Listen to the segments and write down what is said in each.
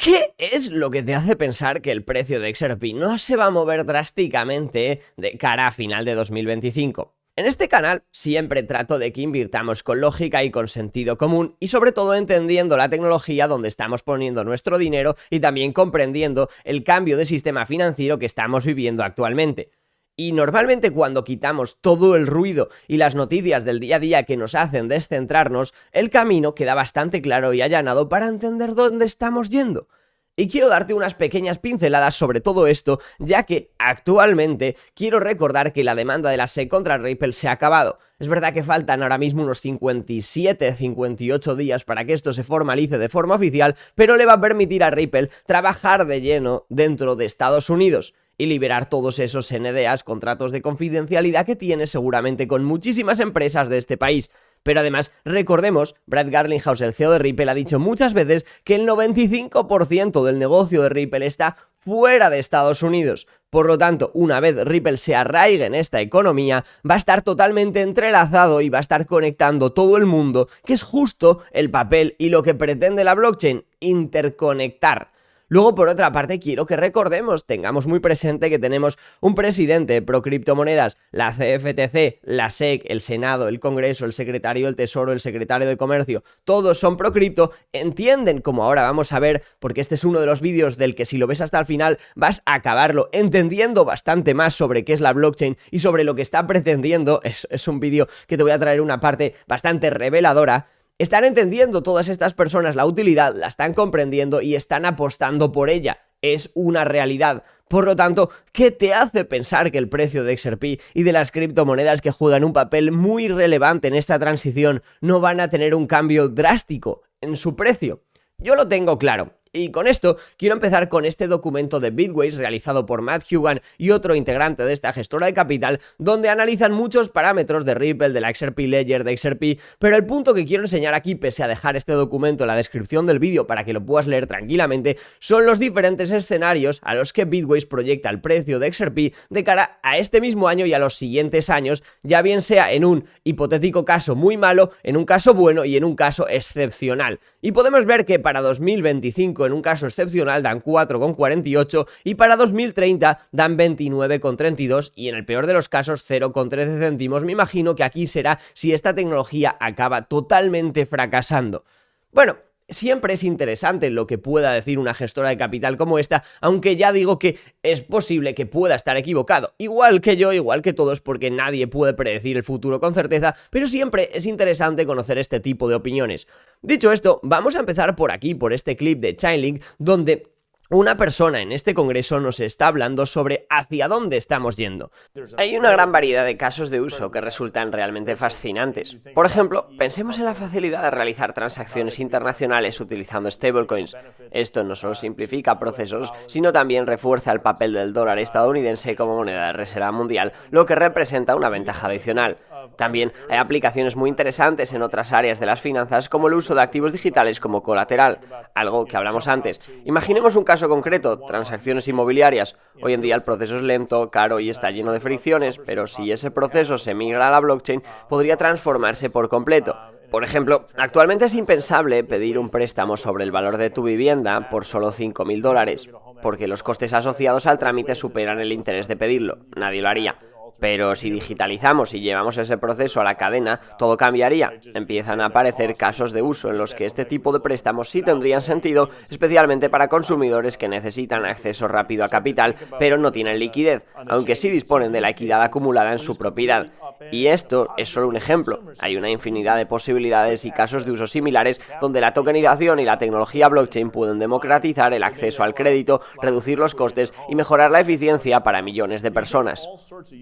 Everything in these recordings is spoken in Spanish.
¿Qué es lo que te hace pensar que el precio de XRP no se va a mover drásticamente de cara a final de 2025? En este canal siempre trato de que invirtamos con lógica y con sentido común y sobre todo entendiendo la tecnología donde estamos poniendo nuestro dinero y también comprendiendo el cambio de sistema financiero que estamos viviendo actualmente. Y normalmente cuando quitamos todo el ruido y las noticias del día a día que nos hacen descentrarnos, el camino queda bastante claro y allanado para entender dónde estamos yendo. Y quiero darte unas pequeñas pinceladas sobre todo esto, ya que actualmente quiero recordar que la demanda de la SEC contra Ripple se ha acabado. Es verdad que faltan ahora mismo unos 57-58 días para que esto se formalice de forma oficial, pero le va a permitir a Ripple trabajar de lleno dentro de Estados Unidos y liberar todos esos NDAs, contratos de confidencialidad que tiene seguramente con muchísimas empresas de este país. Pero además, recordemos, Brad Garlinghouse, el CEO de Ripple, ha dicho muchas veces que el 95% del negocio de Ripple está fuera de Estados Unidos. Por lo tanto, una vez Ripple se arraigue en esta economía, va a estar totalmente entrelazado y va a estar conectando todo el mundo, que es justo el papel y lo que pretende la blockchain, interconectar. Luego, por otra parte, quiero que recordemos, tengamos muy presente que tenemos un presidente pro criptomonedas, la CFTC, la SEC, el Senado, el Congreso, el secretario del Tesoro, el secretario de Comercio, todos son pro cripto, entienden, como ahora vamos a ver, porque este es uno de los vídeos del que si lo ves hasta el final vas a acabarlo entendiendo bastante más sobre qué es la blockchain y sobre lo que está pretendiendo. Es un vídeo que te voy a traer una parte bastante reveladora. Están entendiendo todas estas personas la utilidad, la están comprendiendo y están apostando por ella. Es una realidad. Por lo tanto, ¿qué te hace pensar que el precio de XRP y de las criptomonedas que juegan un papel muy relevante en esta transición no van a tener un cambio drástico en su precio? Yo lo tengo claro. Y con esto quiero empezar con este documento de Bitwise realizado por Matt Hugan y otro integrante de esta gestora de capital, donde analizan muchos parámetros de Ripple, de la XRP Ledger, de XRP, pero el punto que quiero enseñar aquí, pese a dejar este documento en la descripción del vídeo para que lo puedas leer tranquilamente, son los diferentes escenarios a los que Bitwise proyecta el precio de XRP de cara a este mismo año y a los siguientes años, ya bien sea en un hipotético caso muy malo, en un caso bueno y en un caso excepcional. Y podemos ver que para 2025 en un caso excepcional dan 4,48 y para 2030 dan 29,32 y en el peor de los casos 0,13 céntimos. Me imagino que aquí será si esta tecnología acaba totalmente fracasando. Bueno, siempre es interesante lo que pueda decir una gestora de capital como esta, aunque ya digo que es posible que pueda estar equivocado, igual que yo, igual que todos, porque nadie puede predecir el futuro con certeza, pero siempre es interesante conocer este tipo de opiniones. Dicho esto, vamos a empezar por aquí, por este clip de Chainlink, donde una persona en este congreso nos está hablando sobre hacia dónde estamos yendo. Hay una gran variedad de casos de uso que resultan realmente fascinantes. Por ejemplo, pensemos en la facilidad de realizar transacciones internacionales utilizando stablecoins. Esto no solo simplifica procesos, sino también refuerza el papel del dólar estadounidense como moneda de reserva mundial, lo que representa una ventaja adicional. También hay aplicaciones muy interesantes en otras áreas de las finanzas, como el uso de activos digitales como colateral, algo que hablamos antes. Imaginemos un caso concreto, transacciones inmobiliarias. Hoy en día el proceso es lento, caro y está lleno de fricciones, pero si ese proceso se migra a la blockchain, podría transformarse por completo. Por ejemplo, actualmente es impensable pedir un préstamo sobre el valor de tu vivienda por solo $5.000, porque los costes asociados al trámite superan el interés de pedirlo. Nadie lo haría. Pero si digitalizamos y llevamos ese proceso a la cadena, todo cambiaría. Empiezan a aparecer casos de uso en los que este tipo de préstamos sí tendrían sentido, especialmente para consumidores que necesitan acceso rápido a capital, pero no tienen liquidez, aunque sí disponen de la equidad acumulada en su propiedad. Y esto es solo un ejemplo. Hay una infinidad de posibilidades y casos de uso similares donde la tokenización y la tecnología blockchain pueden democratizar el acceso al crédito, reducir los costes y mejorar la eficiencia para millones de personas.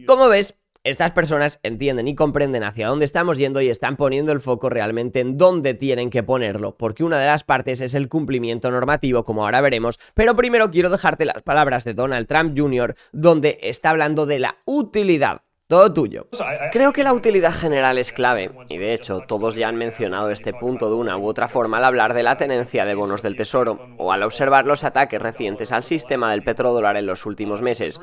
Como ves, estas personas entienden y comprenden hacia dónde estamos yendo y están poniendo el foco realmente en dónde tienen que ponerlo, porque una de las partes es el cumplimiento normativo, como ahora veremos, pero primero quiero dejarte las palabras de Donald Trump Jr., donde está hablando de la utilidad. Todo tuyo. Creo que la utilidad general es clave, y de hecho todos ya han mencionado este punto de una u otra forma al hablar de la tenencia de bonos del tesoro, o al observar los ataques recientes al sistema del petrodólar en los últimos meses.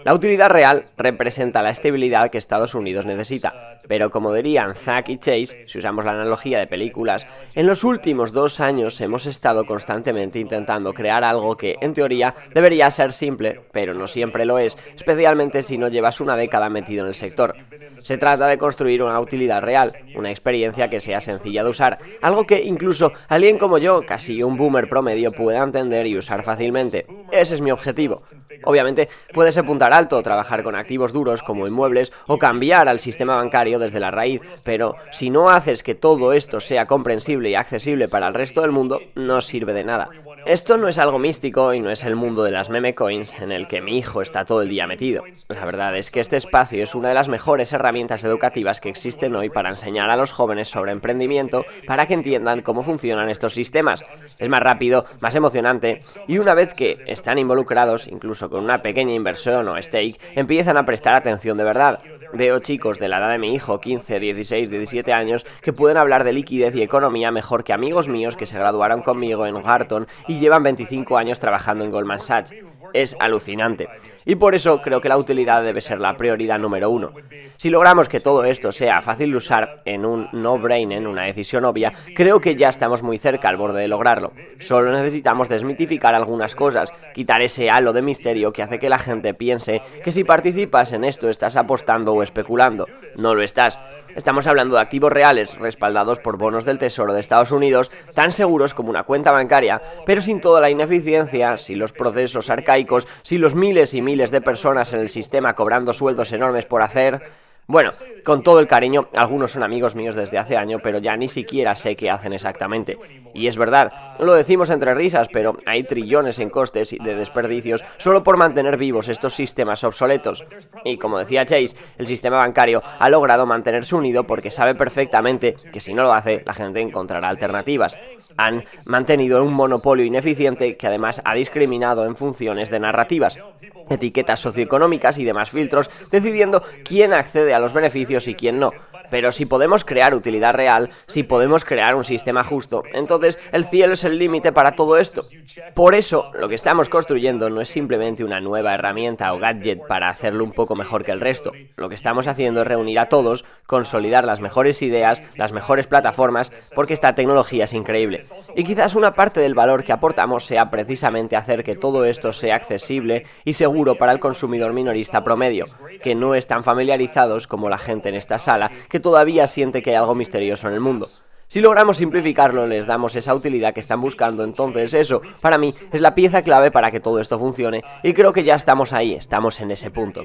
La utilidad real representa la estabilidad que Estados Unidos necesita, pero como dirían Zack y Chase, si usamos la analogía de películas, en los últimos 2 años hemos estado constantemente intentando crear algo que, en teoría, debería ser simple, pero no siempre lo es, especialmente si no llevas una década metido en el sector. Se trata de construir una utilidad real, una experiencia que sea sencilla de usar, algo que incluso alguien como yo, casi un boomer promedio, pueda entender y usar fácilmente. Ese es mi objetivo. Obviamente, puedes apuntar alto, trabajar con activos duros como inmuebles o cambiar al sistema bancario desde la raíz, pero si no haces que todo esto sea comprensible y accesible para el resto del mundo, no sirve de nada. Esto no es algo místico y no es el mundo de las meme coins en el que mi hijo está todo el día metido. La verdad es que este espacio es una de las mejores herramientas educativas que existen hoy para enseñar a los jóvenes sobre emprendimiento, para que entiendan cómo funcionan estos sistemas. Es más rápido, más emocionante, y una vez que están involucrados, incluso con una pequeña inversión o stake, empiezan a prestar atención de verdad. Veo chicos de la edad de mi hijo, 15, 16, 17 años, que pueden hablar de liquidez y economía mejor que amigos míos que se graduaron conmigo en Wharton y llevan 25 años trabajando en Goldman Sachs. Es alucinante. Y por eso creo que la utilidad debe ser la prioridad número 1. Si logramos que todo esto sea fácil de usar en un no-brainer, en una decisión obvia, creo que ya estamos muy cerca al borde de lograrlo. Solo necesitamos desmitificar algunas cosas, quitar ese halo de misterio que hace que la gente piense que si participas en esto estás apostando o especulando. No lo estás. Estamos hablando de activos reales respaldados por bonos del Tesoro de Estados Unidos, tan seguros como una cuenta bancaria, pero sin toda la ineficiencia, sin los procesos arcaicos, sin los miles y miles de personas en el sistema cobrando sueldos enormes por hacer. Bueno, con todo el cariño, algunos son amigos míos desde hace años, pero ya ni siquiera sé qué hacen exactamente. Y es verdad, lo decimos entre risas, pero hay trillones en costes y de desperdicios solo por mantener vivos estos sistemas obsoletos. Y como decía Chase, el sistema bancario ha logrado mantenerse unido porque sabe perfectamente que si no lo hace, la gente encontrará alternativas. Han mantenido un monopolio ineficiente que además ha discriminado en funciones de narrativas, etiquetas socioeconómicas y demás filtros, decidiendo quién accede a los beneficios y quién no. Pero si podemos crear utilidad real, si podemos crear un sistema justo, entonces el cielo es el límite para todo esto. Por eso, lo que estamos construyendo no es simplemente una nueva herramienta o gadget para hacerlo un poco mejor que el resto. Lo que estamos haciendo es reunir a todos, consolidar las mejores ideas, las mejores plataformas, porque esta tecnología es increíble. Y quizás una parte del valor que aportamos sea precisamente hacer que todo esto sea accesible y seguro para el consumidor minorista promedio, que no están familiarizados como la gente en esta sala, que todavía siente que hay algo misterioso en el mundo. Si logramos simplificarlo, les damos esa utilidad que están buscando, entonces eso, para mí, es la pieza clave para que todo esto funcione, y creo que ya estamos ahí, estamos en ese punto.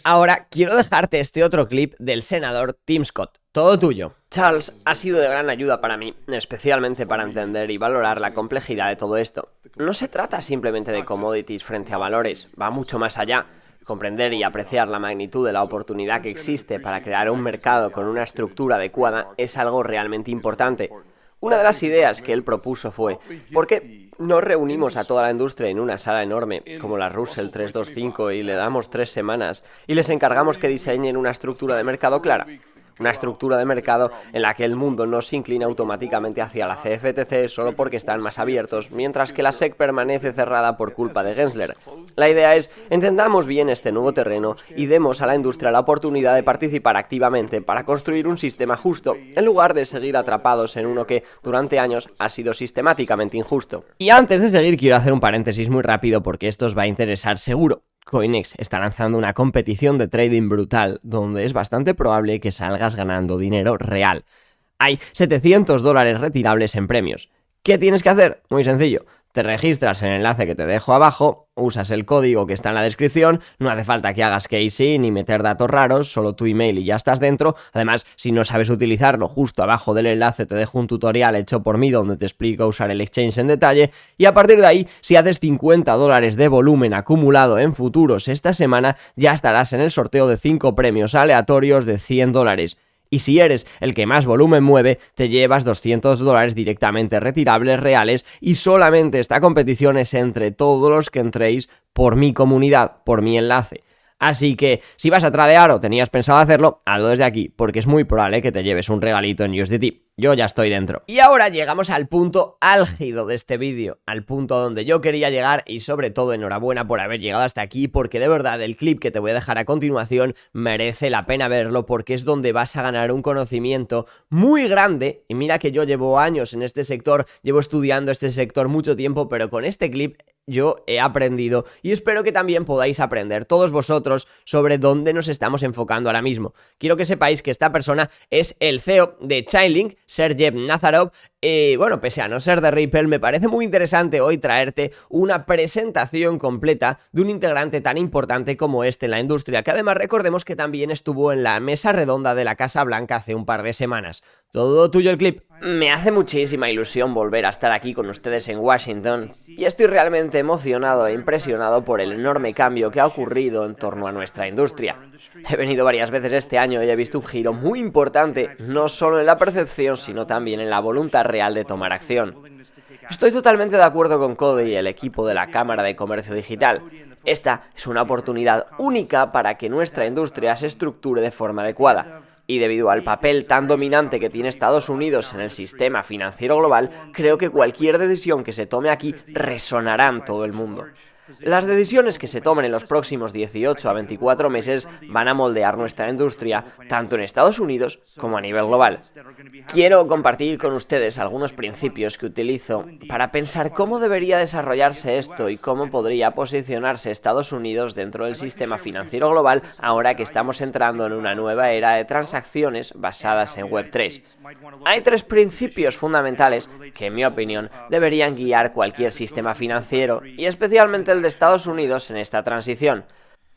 Ahora, quiero dejarte este otro clip del senador Tim Scott. Todo tuyo. Charles ha sido de gran ayuda para mí, especialmente para entender y valorar la complejidad de todo esto. No se trata simplemente de commodities frente a valores, va mucho más allá. Comprender y apreciar la magnitud de la oportunidad que existe para crear un mercado con una estructura adecuada es algo realmente importante. Una de las ideas que él propuso fue: ¿por qué no reunimos a toda la industria en una sala enorme, como la Russell 325, y le damos 3 semanas y les encargamos que diseñen una estructura de mercado clara? Una estructura de mercado en la que el mundo no se inclina automáticamente hacia la CFTC solo porque están más abiertos, mientras que la SEC permanece cerrada por culpa de Gensler. La idea es: entendamos bien este nuevo terreno y demos a la industria la oportunidad de participar activamente para construir un sistema justo, en lugar de seguir atrapados en uno que durante años ha sido sistemáticamente injusto. Y antes de seguir, quiero hacer un paréntesis muy rápido porque esto os va a interesar seguro. Coinex está lanzando una competición de trading brutal, donde es bastante probable que salgas ganando dinero real. Hay $700 retirables en premios. ¿Qué tienes que hacer? Muy sencillo. Te registras en el enlace que te dejo abajo, usas el código que está en la descripción, no hace falta que hagas KYC ni meter datos raros, solo tu email y ya estás dentro. Además, si no sabes utilizarlo, justo abajo del enlace te dejo un tutorial hecho por mí donde te explico usar el exchange en detalle, y a partir de ahí, si haces $50 de volumen acumulado en futuros esta semana, ya estarás en el sorteo de 5 premios aleatorios de $100. Y si eres el que más volumen mueve, te llevas $200 directamente retirables reales, y solamente esta competición es entre todos los que entréis por mi comunidad, por mi enlace. Así que si vas a tradear o tenías pensado hacerlo, hazlo desde aquí, porque es muy probable que te lleves un regalito en USDT. Yo ya estoy dentro. Y ahora llegamos al punto álgido de este vídeo, al punto donde yo quería llegar, y sobre todo enhorabuena por haber llegado hasta aquí, porque de verdad el clip que te voy a dejar a continuación merece la pena verlo, porque es donde vas a ganar un conocimiento muy grande. Y mira que yo llevo años en este sector, llevo estudiando este sector mucho tiempo, pero con este clip yo he aprendido y espero que también podáis aprender todos vosotros sobre dónde nos estamos enfocando ahora mismo. Quiero que sepáis que esta persona es el CEO de Chainlink, Sergey Nazarov. Bueno, pese a no ser de Ripple, me parece muy interesante hoy traerte una presentación completa de un integrante tan importante como este en la industria, que además recordemos que también estuvo en la mesa redonda de la Casa Blanca hace un par de semanas. Todo tuyo el clip. Me hace muchísima ilusión volver a estar aquí con ustedes en Washington y estoy realmente emocionado e impresionado por el enorme cambio que ha ocurrido en torno a nuestra industria. He venido varias veces este año y he visto un giro muy importante, no solo en la percepción, sino también en la voluntad real de tomar acción. Estoy totalmente de acuerdo con Cody y el equipo de la Cámara de Comercio Digital. Esta es una oportunidad única para que nuestra industria se estructure de forma adecuada. Y debido al papel tan dominante que tiene Estados Unidos en el sistema financiero global, creo que cualquier decisión que se tome aquí resonará en todo el mundo. Las decisiones que se tomen en los próximos 18 a 24 meses van a moldear nuestra industria, tanto en Estados Unidos como a nivel global. Quiero compartir con ustedes algunos principios que utilizo para pensar cómo debería desarrollarse esto y cómo podría posicionarse Estados Unidos dentro del sistema financiero global ahora que estamos entrando en una nueva era de transacciones basadas en Web3. Hay tres principios fundamentales que, en mi opinión, deberían guiar cualquier sistema financiero y especialmente el de Estados Unidos en esta transición.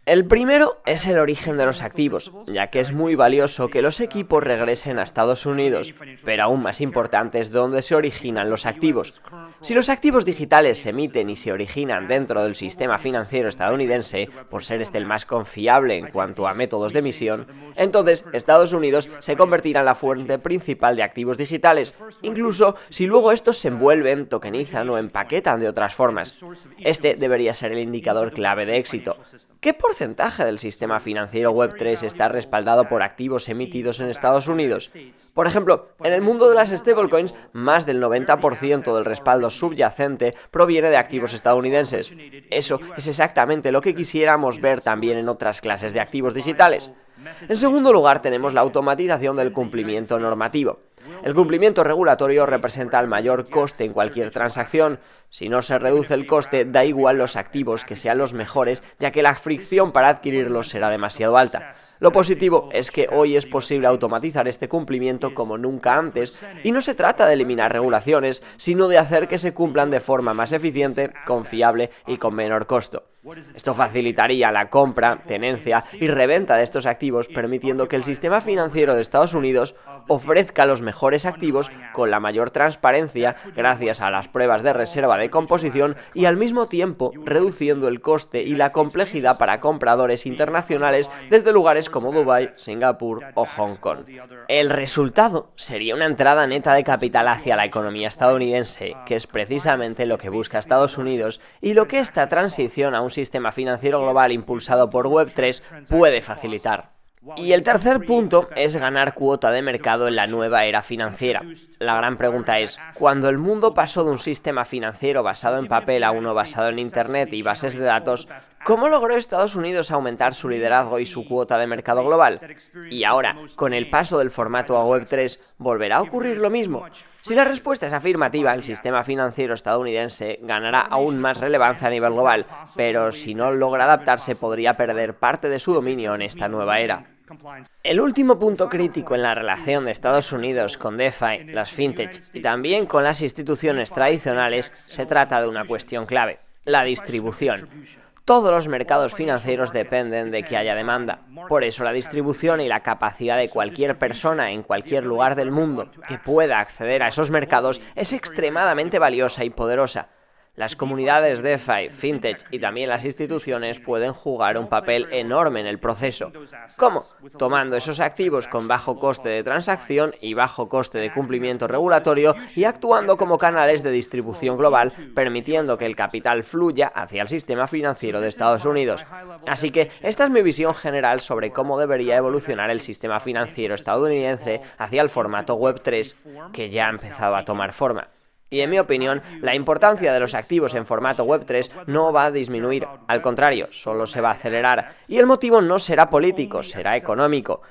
El primero es el origen de los activos, ya que es muy valioso que los equipos regresen a Estados Unidos, pero aún más importante es dónde se originan los activos. Si los activos digitales se emiten y se originan dentro del sistema financiero estadounidense, por ser este el más confiable en cuanto a métodos de emisión, entonces Estados Unidos se convertirá en la fuente principal de activos digitales, incluso si luego estos se envuelven, tokenizan o empaquetan de otras formas. Este debería ser el indicador clave de éxito. ¿Qué porcentaje del sistema financiero Web3 está respaldado por activos emitidos en Estados Unidos? Por ejemplo, en el mundo de las stablecoins, más del 90% del respaldo subyacente proviene de activos estadounidenses. Eso es exactamente lo que quisiéramos ver también en otras clases de activos digitales. En segundo lugar, tenemos la automatización del cumplimiento normativo. El cumplimiento regulatorio representa el mayor coste en cualquier transacción. Si no se reduce el coste, da igual los activos que sean los mejores, ya que la fricción para adquirirlos será demasiado alta. Lo positivo es que hoy es posible automatizar este cumplimiento como nunca antes, y no se trata de eliminar regulaciones, sino de hacer que se cumplan de forma más eficiente, confiable y con menor costo. Esto facilitaría la compra, tenencia y reventa de estos activos, permitiendo que el sistema financiero de Estados Unidos ofrezca los mejores activos con la mayor transparencia gracias a las pruebas de reserva de composición y al mismo tiempo reduciendo el coste y la complejidad para compradores internacionales desde lugares como Dubái, Singapur o Hong Kong. El resultado sería una entrada neta de capital hacia la economía estadounidense, que es precisamente lo que busca Estados Unidos y lo que esta transición a un sistema financiero global impulsado por Web3 puede facilitar. Y el tercer punto es ganar cuota de mercado en la nueva era financiera. La gran pregunta es, cuando el mundo pasó de un sistema financiero basado en papel a uno basado en Internet y bases de datos, ¿cómo logró Estados Unidos aumentar su liderazgo y su cuota de mercado global? Y ahora, con el paso del formato a Web3, ¿volverá a ocurrir lo mismo? Si la respuesta es afirmativa, el sistema financiero estadounidense ganará aún más relevancia a nivel global, pero si no logra adaptarse podría perder parte de su dominio en esta nueva era. El último punto crítico en la relación de Estados Unidos con DeFi, las fintech y también con las instituciones tradicionales se trata de una cuestión clave, la distribución. Todos los mercados financieros dependen de que haya demanda. Por eso la distribución y la capacidad de cualquier persona en cualquier lugar del mundo que pueda acceder a esos mercados es extremadamente valiosa y poderosa. Las comunidades DeFi, FinTech y también las instituciones pueden jugar un papel enorme en el proceso. ¿Cómo? Tomando esos activos con bajo coste de transacción y bajo coste de cumplimiento regulatorio y actuando como canales de distribución global, permitiendo que el capital fluya hacia el sistema financiero de Estados Unidos. Así que esta es mi visión general sobre cómo debería evolucionar el sistema financiero estadounidense hacia el formato Web3, que ya ha empezado a tomar forma. Y en mi opinión, la importancia de los activos en formato Web3 no va a disminuir, al contrario, solo se va a acelerar. Y el motivo no será político, será económico.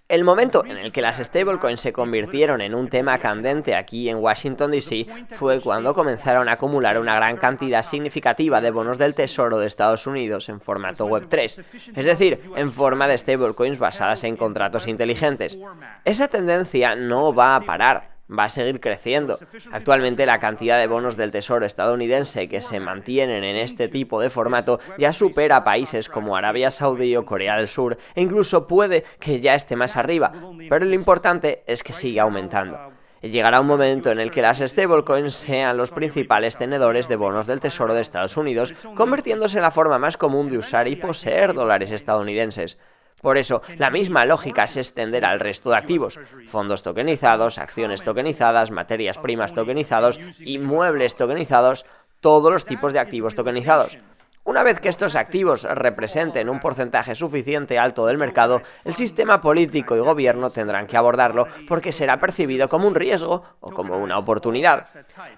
El momento en el que las stablecoins se convirtieron en un tema candente aquí en Washington DC fue cuando comenzaron a acumular una gran cantidad significativa de bonos del Tesoro de Estados Unidos en formato Web3, es decir, en forma de stablecoins basadas en contratos inteligentes. Esa tendencia no va a parar. Va a seguir creciendo. Actualmente la cantidad de bonos del Tesoro estadounidense que se mantienen en este tipo de formato ya supera a países como Arabia Saudí o Corea del Sur e incluso puede que ya esté más arriba, pero lo importante es que siga aumentando. Llegará un momento en el que las stablecoins sean los principales tenedores de bonos del Tesoro de Estados Unidos, convirtiéndose en la forma más común de usar y poseer dólares estadounidenses. Por eso, la misma lógica se extenderá al resto de activos: fondos tokenizados, acciones tokenizadas, materias primas tokenizados, inmuebles tokenizados, todos los tipos de activos tokenizados. Una vez que estos activos representen un porcentaje suficiente alto del mercado, el sistema político y gobierno tendrán que abordarlo porque será percibido como un riesgo o como una oportunidad.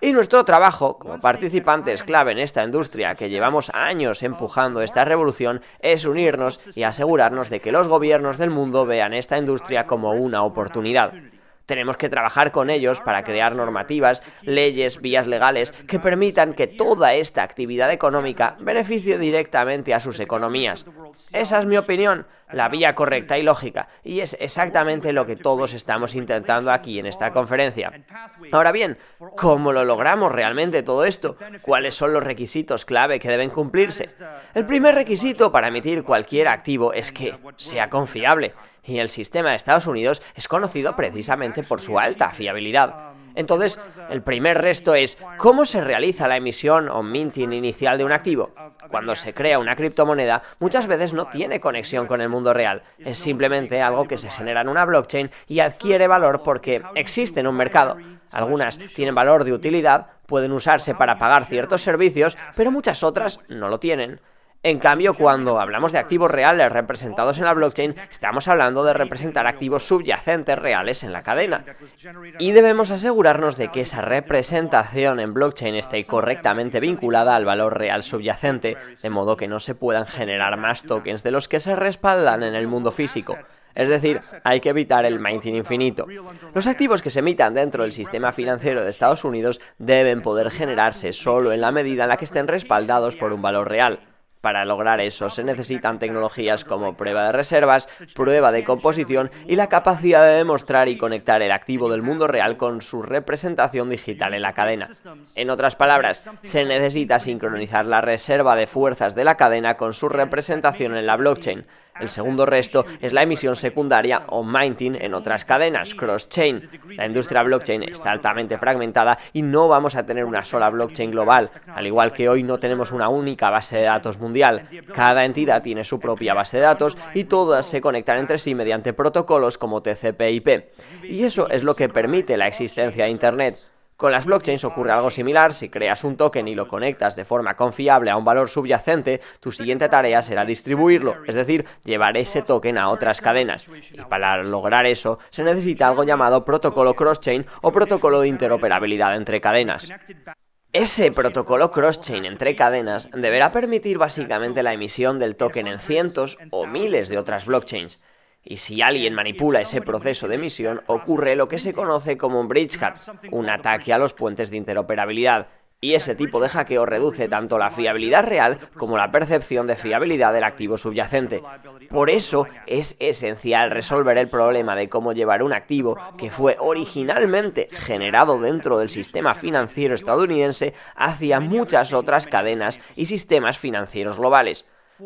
Y nuestro trabajo, como participantes clave en esta industria que llevamos años empujando esta revolución, es unirnos y asegurarnos de que los gobiernos del mundo vean esta industria como una oportunidad. Tenemos que trabajar con ellos para crear normativas, leyes, vías legales que permitan que toda esta actividad económica beneficie directamente a sus economías. Esa es mi opinión, la vía correcta y lógica, y es exactamente lo que todos estamos intentando aquí en esta conferencia. Ahora bien, ¿cómo lo logramos realmente todo esto? ¿Cuáles son los requisitos clave que deben cumplirse? El primer requisito para emitir cualquier activo es que sea confiable. Y el sistema de Estados Unidos es conocido precisamente por su alta fiabilidad. Entonces, el primer reto es ¿cómo se realiza la emisión o minting inicial de un activo? Cuando se crea una criptomoneda, muchas veces no tiene conexión con el mundo real. Es simplemente algo que se genera en una blockchain y adquiere valor porque existe en un mercado. Algunas tienen valor de utilidad, pueden usarse para pagar ciertos servicios, pero muchas otras no lo tienen. En cambio, cuando hablamos de activos reales representados en la blockchain, estamos hablando de representar activos subyacentes reales en la cadena. Y debemos asegurarnos de que esa representación en blockchain esté correctamente vinculada al valor real subyacente, de modo que no se puedan generar más tokens de los que se respaldan en el mundo físico. Es decir, hay que evitar el minting infinito. Los activos que se emitan dentro del sistema financiero de Estados Unidos deben poder generarse solo en la medida en la que estén respaldados por un valor real. Para lograr eso se necesitan tecnologías como prueba de reservas, prueba de composición y la capacidad de demostrar y conectar el activo del mundo real con su representación digital en la cadena. En otras palabras, se necesita sincronizar la reserva de fuerzas de la cadena con su representación en la blockchain. El segundo reto es la emisión secundaria o minting en otras cadenas, cross-chain. La industria blockchain está altamente fragmentada y no vamos a tener una sola blockchain global, al igual que hoy no tenemos una única base de datos mundial. Cada entidad tiene su propia base de datos y todas se conectan entre sí mediante protocolos como TCP/IP. Y eso es lo que permite la existencia de Internet. Con las blockchains ocurre algo similar. Si creas un token y lo conectas de forma confiable a un valor subyacente, tu siguiente tarea será distribuirlo, es decir, llevar ese token a otras cadenas. Y para lograr eso, se necesita algo llamado protocolo cross-chain o protocolo de interoperabilidad entre cadenas. Ese protocolo cross-chain entre cadenas deberá permitir básicamente la emisión del token en cientos o miles de otras blockchains. Y si alguien manipula ese proceso de emisión, ocurre lo que se conoce como un bridgehack, un ataque a los puentes de interoperabilidad. Y ese tipo de hackeo reduce tanto la fiabilidad real como la percepción de fiabilidad del activo subyacente. Por eso es esencial resolver el problema de cómo llevar un activo que fue originalmente generado dentro del sistema financiero estadounidense hacia muchas otras cadenas y sistemas financieros globales.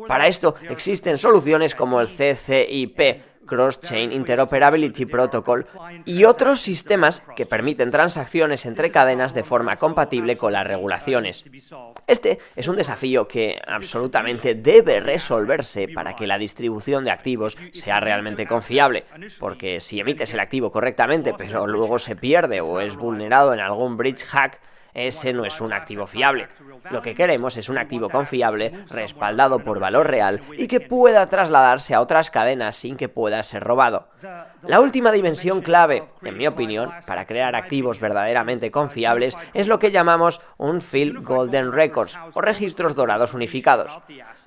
Para esto existen soluciones como el CCIP, Cross-Chain Interoperability Protocol y otros sistemas que permiten transacciones entre cadenas de forma compatible con las regulaciones. Este es un desafío que absolutamente debe resolverse para que la distribución de activos sea realmente confiable, porque si emites el activo correctamente pero luego se pierde o es vulnerado en algún bridge hack, ese no es un activo fiable. Lo que queremos es un activo confiable, respaldado por valor real y que pueda trasladarse a otras cadenas sin que pueda ser robado. La última dimensión clave, en mi opinión, para crear activos verdaderamente confiables es lo que llamamos un Field Golden Records o registros dorados unificados.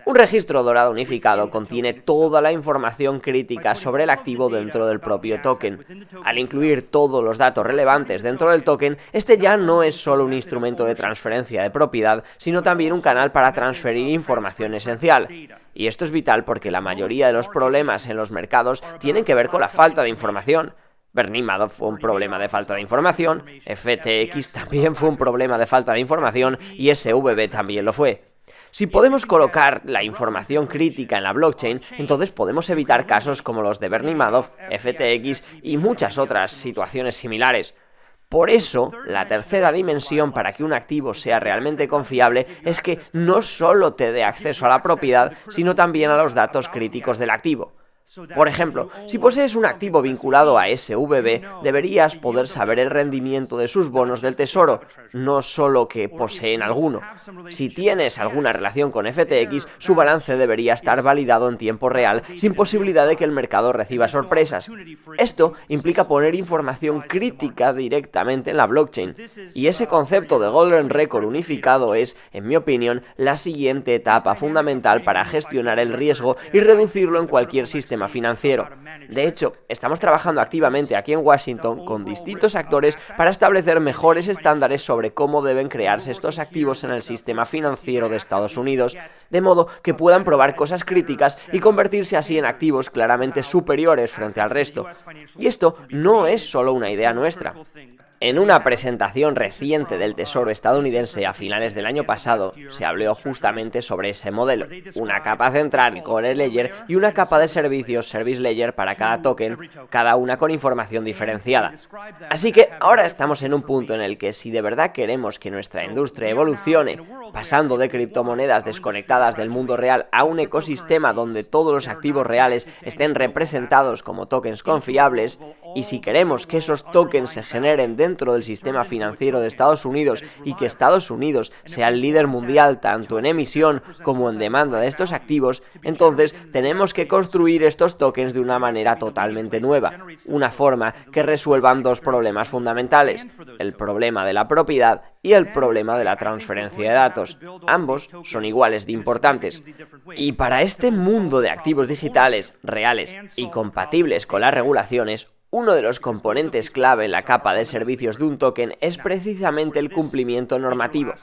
Un registro dorado unificado contiene toda la información crítica sobre el activo dentro del propio token. Al incluir todos los datos relevantes dentro del token, este ya no es solo un instrumento de transferencia de propiedad, sino también un canal para transferir información esencial. Y esto es vital porque la mayoría de los problemas en los mercados tienen que ver con la falta de información. Bernie Madoff fue un problema de falta de información, FTX también fue un problema de falta de información y SVB también lo fue. Si podemos colocar la información crítica en la blockchain, entonces podemos evitar casos como los de Bernie Madoff, FTX y muchas otras situaciones similares. Por eso, la tercera dimensión para que un activo sea realmente confiable es que no solo te dé acceso a la propiedad, sino también a los datos críticos del activo. Por ejemplo, si posees un activo vinculado a SVB, deberías poder saber el rendimiento de sus bonos del tesoro, no solo que poseen alguno. Si tienes alguna relación con FTX, su balance debería estar validado en tiempo real, sin posibilidad de que el mercado reciba sorpresas. Esto implica poner información crítica directamente en la blockchain, y ese concepto de Golden Record unificado es, en mi opinión, la siguiente etapa fundamental para gestionar el riesgo y reducirlo en cualquier sistema financiero. De hecho, estamos trabajando activamente aquí en Washington con distintos actores para establecer mejores estándares sobre cómo deben crearse estos activos en el sistema financiero de Estados Unidos, de modo que puedan probar cosas críticas y convertirse así en activos claramente superiores frente al resto. Y esto no es solo una idea nuestra. En una presentación reciente del Tesoro estadounidense a finales del año pasado, se habló justamente sobre ese modelo, una capa central Core Ledger y una capa de servicios Service Ledger para cada token, cada una con información diferenciada. Así que ahora estamos en un punto en el que si de verdad queremos que nuestra industria evolucione, pasando de criptomonedas desconectadas del mundo real a un ecosistema donde todos los activos reales estén representados como tokens confiables, y si queremos que esos tokens se generen dentro del sistema financiero de Estados Unidos y que Estados Unidos sea el líder mundial tanto en emisión como en demanda de estos activos, entonces tenemos que construir estos tokens de una manera totalmente nueva, una forma que resuelvan dos problemas fundamentales, el problema de la propiedad y el problema de la transferencia de datos. Ambos son iguales de importantes. Y para este mundo de activos digitales, reales y compatibles con las regulaciones, uno de los componentes clave en la capa de servicios de un token es precisamente el cumplimiento normativo.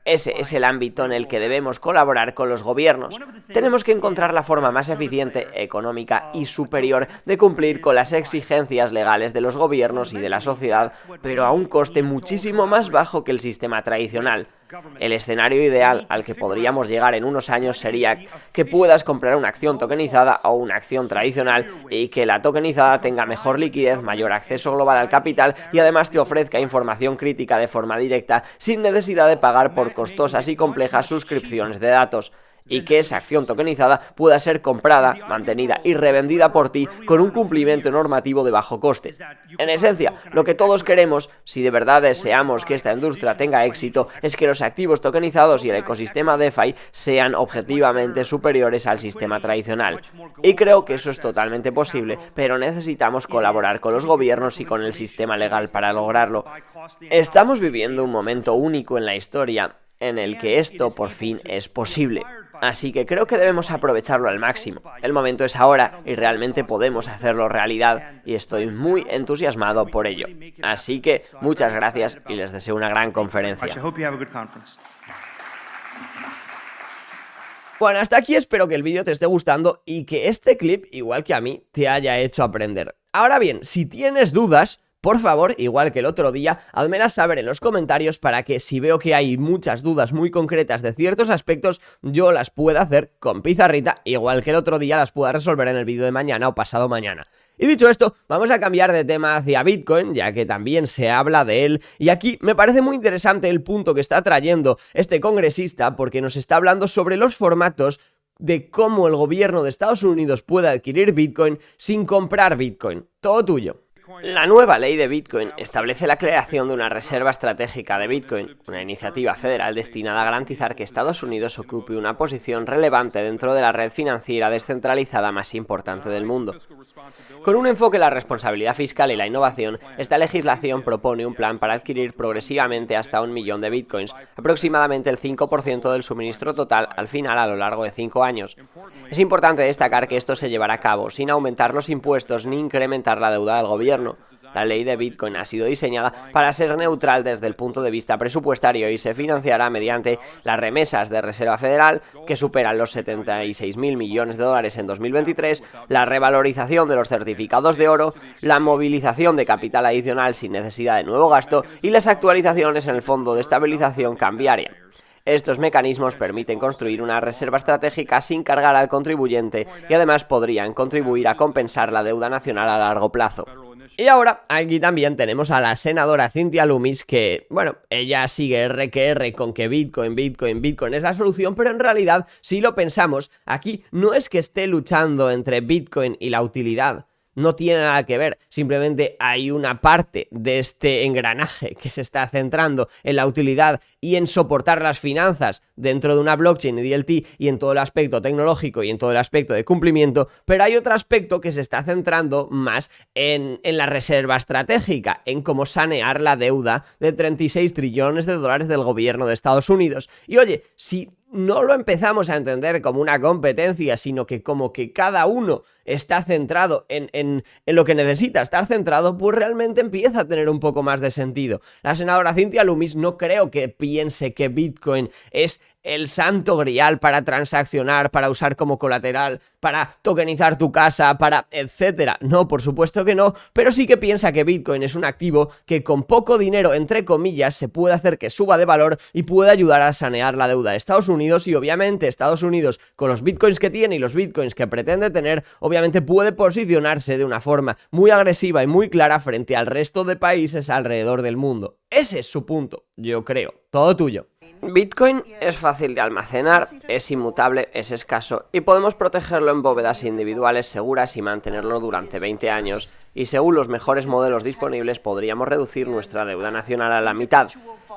Ese es el ámbito en el que debemos colaborar con los gobiernos. Tenemos que encontrar la forma más eficiente, económica y superior de cumplir con las exigencias legales de los gobiernos y de la sociedad, pero a un coste muchísimo más bajo que el sistema tradicional. El escenario ideal al que podríamos llegar en unos años sería que puedas comprar una acción tokenizada o una acción tradicional y que la tokenizada tenga mejor liquidez, mayor acceso global al capital y además te ofrezca información crítica de forma directa sin necesidad de pagar por costosas y complejas suscripciones de datos. Y que esa acción tokenizada pueda ser comprada, mantenida y revendida por ti con un cumplimiento normativo de bajo coste. En esencia, lo que todos queremos, si de verdad deseamos que esta industria tenga éxito, es que los activos tokenizados y el ecosistema DeFi sean objetivamente superiores al sistema tradicional. Y creo que eso es totalmente posible, pero necesitamos colaborar con los gobiernos y con el sistema legal para lograrlo. Estamos viviendo un momento único en la historia en el que esto por fin es posible. Así que creo que debemos aprovecharlo al máximo. El momento es ahora y realmente podemos hacerlo realidad y estoy muy entusiasmado por ello. Así que muchas gracias y les deseo una gran conferencia. Bueno, hasta aquí espero que el vídeo te esté gustando y que este clip, igual que a mí, te haya hecho aprender. Ahora bien, si tienes dudas, Por favor, igual que el otro día, házmela saber en los comentarios para que si veo que hay muchas dudas muy concretas de ciertos aspectos, yo las pueda hacer con pizarrita, igual que el otro día las pueda resolver en el vídeo de mañana o pasado mañana. Y dicho esto, vamos a cambiar de tema hacia Bitcoin, ya que también se habla de él, y aquí me parece muy interesante el punto que está trayendo este congresista, porque nos está hablando sobre los formatos de cómo el gobierno de Estados Unidos puede adquirir Bitcoin sin comprar Bitcoin. Todo tuyo. La nueva ley de Bitcoin establece la creación de una reserva estratégica de Bitcoin, una iniciativa federal destinada a garantizar que Estados Unidos ocupe una posición relevante dentro de la red financiera descentralizada más importante del mundo. Con un enfoque en la responsabilidad fiscal y la innovación, esta legislación propone un plan para adquirir progresivamente hasta 1 millón de Bitcoins, aproximadamente el 5% del suministro total al final a lo largo de 5 años. Es importante destacar que esto se llevará a cabo sin aumentar los impuestos ni incrementar la deuda del gobierno. La ley de Bitcoin ha sido diseñada para ser neutral desde el punto de vista presupuestario y se financiará mediante las remesas de Reserva Federal, que superan los 76.000 millones de dólares en 2023, la revalorización de los certificados de oro, la movilización de capital adicional sin necesidad de nuevo gasto y las actualizaciones en el Fondo de Estabilización Cambiaria. Estos mecanismos permiten construir una reserva estratégica sin cargar al contribuyente y además podrían contribuir a compensar la deuda nacional a largo plazo. Y ahora, aquí también tenemos a la senadora Cynthia Lummis que, bueno, ella sigue R que R con que Bitcoin es la solución, pero en realidad, si lo pensamos, aquí no es que esté luchando entre Bitcoin y la utilidad. No tiene nada que ver, simplemente hay una parte de este engranaje que se está centrando en la utilidad y en soportar las finanzas dentro de una blockchain y DLT y en todo el aspecto tecnológico y en todo el aspecto de cumplimiento, pero hay otro aspecto que se está centrando más en la reserva estratégica, en cómo sanear la deuda de 36 trillones de dólares del gobierno de Estados Unidos. Y oye, si no lo empezamos a entender como una competencia, sino que como que cada uno está centrado en lo que necesita estar centrado, pues realmente empieza a tener un poco más de sentido. La senadora Cynthia Lummis no creo que piense que Bitcoin es el santo grial para transaccionar, para usar como colateral, para tokenizar tu casa, para etcétera. No, por supuesto que no, pero sí que piensa que Bitcoin es un activo que con poco dinero, entre comillas, se puede hacer que suba de valor y puede ayudar a sanear la deuda de Estados Unidos y obviamente Estados Unidos, con los Bitcoins que tiene y los Bitcoins que pretende tener, obviamente puede posicionarse de una forma muy agresiva y muy clara frente al resto de países alrededor del mundo. Ese es su punto, yo creo. Todo tuyo. Bitcoin es fácil de almacenar, es inmutable, es escaso y podemos protegerlo en bóvedas individuales seguras y mantenerlo durante 20 años y según los mejores modelos disponibles podríamos reducir nuestra deuda nacional a la mitad.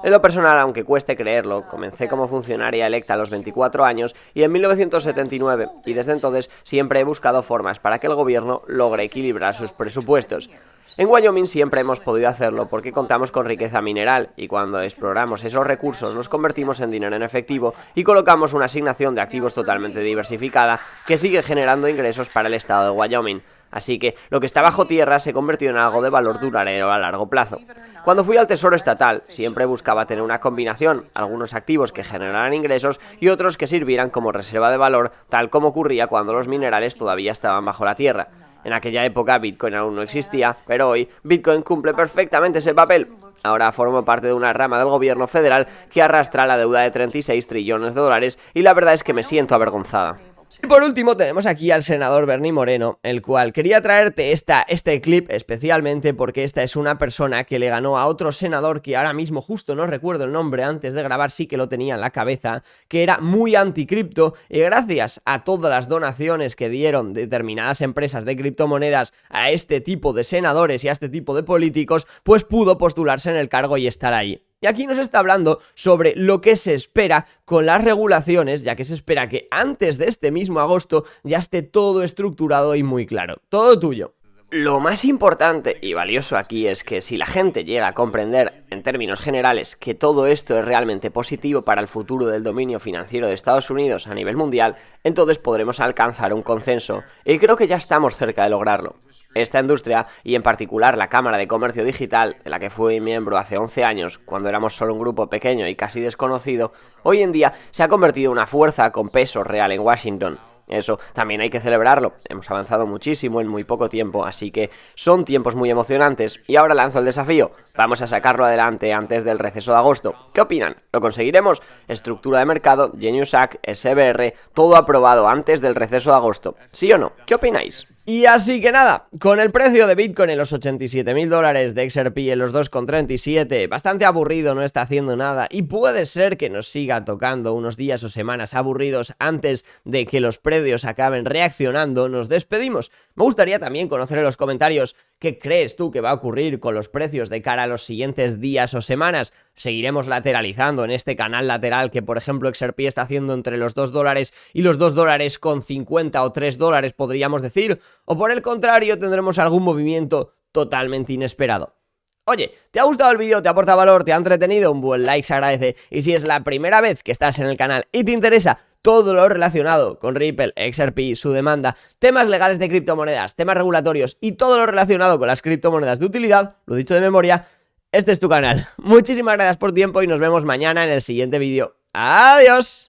En lo personal, aunque cueste creerlo, comencé como funcionaria electa a los 24 años y en 1979 y desde entonces siempre he buscado formas para que el gobierno logre equilibrar sus presupuestos. En Wyoming siempre hemos podido hacerlo porque contamos con riqueza mineral y cuando exploramos esos recursos los convertimos en dinero en efectivo y colocamos una asignación de activos totalmente diversificada que sigue generando ingresos para el estado de Wyoming. Así que lo que está bajo tierra se convirtió en algo de valor duradero a largo plazo. Cuando fui al Tesoro Estatal, siempre buscaba tener una combinación, algunos activos que generaran ingresos y otros que sirvieran como reserva de valor, tal como ocurría cuando los minerales todavía estaban bajo la tierra. En aquella época Bitcoin aún no existía, pero hoy Bitcoin cumple perfectamente ese papel. Ahora formo parte de una rama del gobierno federal que arrastra la deuda de 36 trillones de dólares y la verdad es que me siento avergonzada. Y por último tenemos aquí al senador Bernie Moreno, el cual quería traerte este clip especialmente porque esta es una persona que le ganó a otro senador que ahora mismo justo no recuerdo el nombre, antes de grabar sí que lo tenía en la cabeza, que era muy anticripto y gracias a todas las donaciones que dieron determinadas empresas de criptomonedas a este tipo de senadores y a este tipo de políticos, pues pudo postularse en el cargo y estar ahí. Y aquí nos está hablando sobre lo que se espera con las regulaciones, ya que se espera que antes de este mismo agosto ya esté todo estructurado y muy claro. Todo tuyo. Lo más importante y valioso aquí es que si la gente llega a comprender, en términos generales, que todo esto es realmente positivo para el futuro del dominio financiero de Estados Unidos a nivel mundial, entonces podremos alcanzar un consenso, y creo que ya estamos cerca de lograrlo. Esta industria, y en particular la Cámara de Comercio Digital, de la que fui miembro hace 11 años, cuando éramos solo un grupo pequeño y casi desconocido, hoy en día se ha convertido en una fuerza con peso real en Washington. Eso también hay que celebrarlo. Hemos avanzado muchísimo en muy poco tiempo, así que son tiempos muy emocionantes. Y ahora lanzo el desafío. Vamos a sacarlo adelante antes del receso de agosto. ¿Qué opinan? ¿Lo conseguiremos? Estructura de mercado, Geniusac, SBR, todo aprobado antes del receso de agosto. ¿Sí o no? ¿Qué opináis? Y así que nada, con el precio de Bitcoin en los $87.000, de XRP en los 2,37, bastante aburrido, no está haciendo nada y puede ser que nos siga tocando unos días o semanas aburridos antes de que los precios acaben reaccionando, nos despedimos. Me gustaría también conocer en los comentarios qué crees tú que va a ocurrir con los precios de cara a los siguientes días o semanas. ¿Seguiremos lateralizando en este canal lateral que, por ejemplo, XRP está haciendo entre los $2 y los $2,50 o $3, podríamos decir? ¿O por el contrario tendremos algún movimiento totalmente inesperado? Oye, ¿te ha gustado el vídeo? ¿Te aporta valor? ¿Te ha entretenido? Un buen like se agradece. Y si es la primera vez que estás en el canal y te interesa todo lo relacionado con Ripple, XRP, su demanda, temas legales de criptomonedas, temas regulatorios y todo lo relacionado con las criptomonedas de utilidad, lo dicho de memoria, este es tu canal. Muchísimas gracias por tu tiempo y nos vemos mañana en el siguiente vídeo. ¡Adiós!